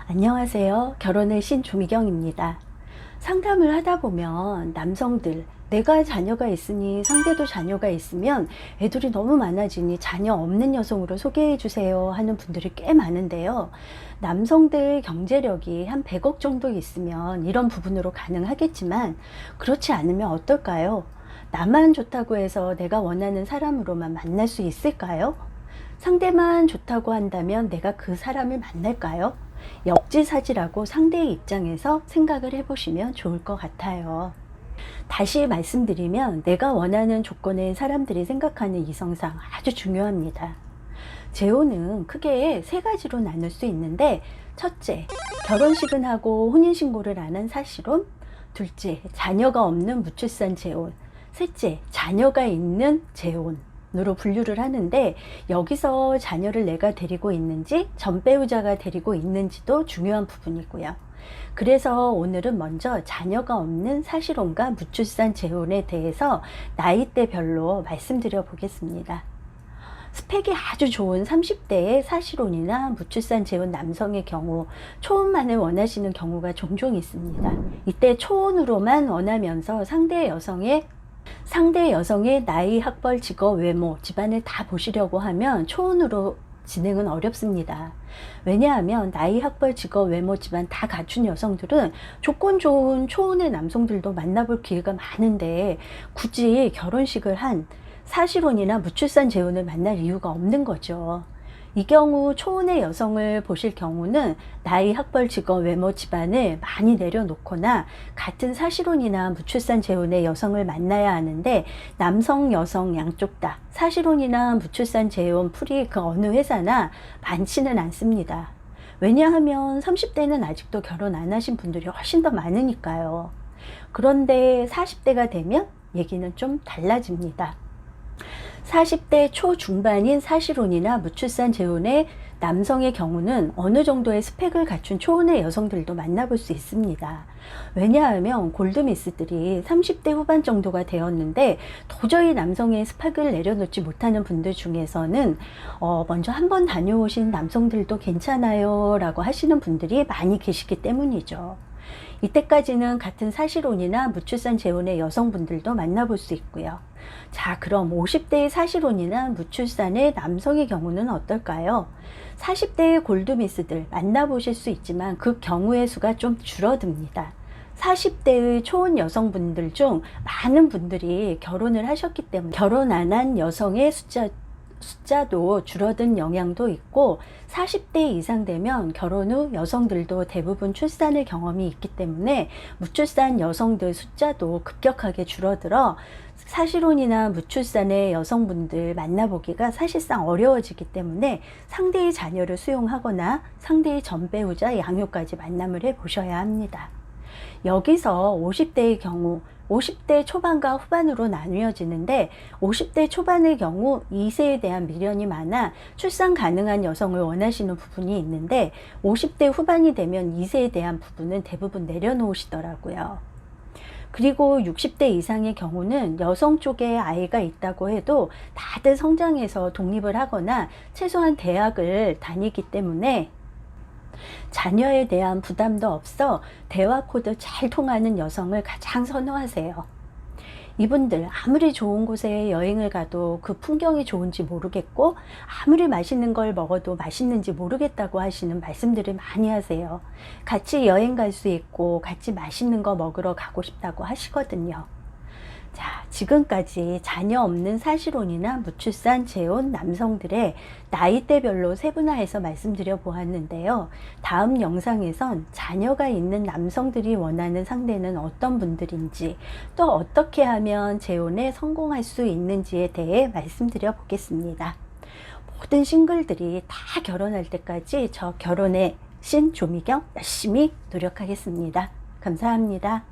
안녕하세요. 결혼의 신 조미경입니다. 상담을 하다 보면 남성들, 내가 자녀가 있으니 상대도 자녀가 있으면 애들이 너무 많아지니 자녀 없는 여성으로 소개해 주세요 하는 분들이 꽤 많은데요. 남성들 경제력이 한 100억 정도 있으면 이런 부분으로 가능하겠지만 그렇지 않으면 어떨까요? 나만 좋다고 해서 내가 원하는 사람으로만 만날 수 있을까요? 상대만 좋다고 한다면 내가 그 사람을 만날까요? 역지사지라고 상대의 입장에서 생각을 해보시면 좋을 것 같아요. 다시 말씀드리면 내가 원하는 조건의 사람들이 생각하는 이성상 아주 중요합니다. 재혼은 크게 세 가지로 나눌 수 있는데, 첫째, 결혼식은 하고 혼인신고를 안 한 사실혼. 둘째, 자녀가 없는 무출산 재혼. 셋째, 자녀가 있는 재혼 으로 분류를 하는데, 여기서 자녀를 내가 데리고 있는지 전배우자가 데리고 있는지도 중요한 부분이고요. 그래서 오늘은 먼저 자녀가 없는 사실혼과 무출산 재혼에 대해서 나이대별로 말씀드려 보겠습니다. 스펙이 아주 좋은 30대의 사실혼이나 무출산 재혼 남성의 경우 초혼만을 원하시는 경우가 종종 있습니다. 이때 초혼으로만 원하면서 상대 여성의 나이, 학벌, 직업, 외모, 집안을 다 보시려고 하면 초혼으로 진행은 어렵습니다. 왜냐하면 나이, 학벌, 직업, 외모, 집안 다 갖춘 여성들은 조건 좋은 초혼의 남성들도 만나볼 기회가 많은데 굳이 결혼식을 한 사실혼이나 무출산 재혼을 만날 이유가 없는 거죠. 이 경우 초혼의 여성을 보실 경우는 나이, 학벌, 직업, 외모, 집안을 많이 내려놓거나 같은 사실혼이나 무출산 재혼의 여성을 만나야 하는데, 남성, 여성 양쪽 다 사실혼이나 무출산 재혼 풀이 그 어느 회사나 많지는 않습니다. 왜냐하면 30대는 아직도 결혼 안 하신 분들이 훨씬 더 많으니까요. 그런데 40대가 되면 얘기는 좀 달라집니다. 40대 초중반인 사실혼이나 무출산 재혼의 남성의 경우는 어느 정도의 스펙을 갖춘 초혼의 여성들도 만나볼 수 있습니다. 왜냐하면 골드미스들이 30대 후반 정도가 되었는데 도저히 남성의 스펙을 내려놓지 못하는 분들 중에서는 먼저 한번 다녀오신 남성들도 괜찮아요 라고 하시는 분들이 많이 계시기 때문이죠. 이때까지는 같은 사실혼이나 무출산 재혼의 여성분들도 만나볼 수 있고요. 자, 그럼 50대의 사실혼이나 무출산의 남성의 경우는 어떨까요? 40대의 골드미스들 만나보실 수 있지만 그 경우의 수가 좀 줄어듭니다. 40대의 초혼 여성분들 중 많은 분들이 결혼을 하셨기 때문에 결혼 안 한 여성의 숫자도 줄어든 영향도 있고, 40대 이상 되면 결혼 후 여성들도 대부분 출산의 경험이 있기 때문에 무출산 여성들 숫자도 급격하게 줄어들어 사실혼이나 무출산의 여성분들 만나보기가 사실상 어려워지기 때문에 상대의 자녀를 수용하거나 상대의 전배우자 양육까지 만남을 해보셔야 합니다. 여기서 50대의 경우 50대 초반과 후반으로 나뉘어지는데, 50대 초반의 경우 2세에 대한 미련이 많아 출산 가능한 여성을 원하시는 부분이 있는데, 50대 후반이 되면 2세에 대한 부분은 대부분 내려놓으시더라고요. 그리고 60대 이상의 경우는 여성 쪽에 아이가 있다고 해도 다들 성장해서 독립을 하거나 최소한 대학을 다니기 때문에 자녀에 대한 부담도 없어 대화 코드 잘 통하는 여성을 가장 선호하세요. 이분들 아무리 좋은 곳에 여행을 가도 그 풍경이 좋은지 모르겠고, 아무리 맛있는 걸 먹어도 맛있는지 모르겠다고 하시는 말씀들을 많이 하세요. 같이 여행 갈 수 있고 같이 맛있는 거 먹으러 가고 싶다고 하시거든요. 자, 지금까지 자녀 없는 사실혼이나 무출산 재혼 남성들의 나이대별로 세분화해서 말씀드려 보았는데요. 다음 영상에선 자녀가 있는 남성들이 원하는 상대는 어떤 분들인지, 또 어떻게 하면 재혼에 성공할 수 있는지에 대해 말씀드려 보겠습니다. 모든 싱글들이 다 결혼할 때까지 저 결혼의 신 조미경 열심히 노력하겠습니다. 감사합니다.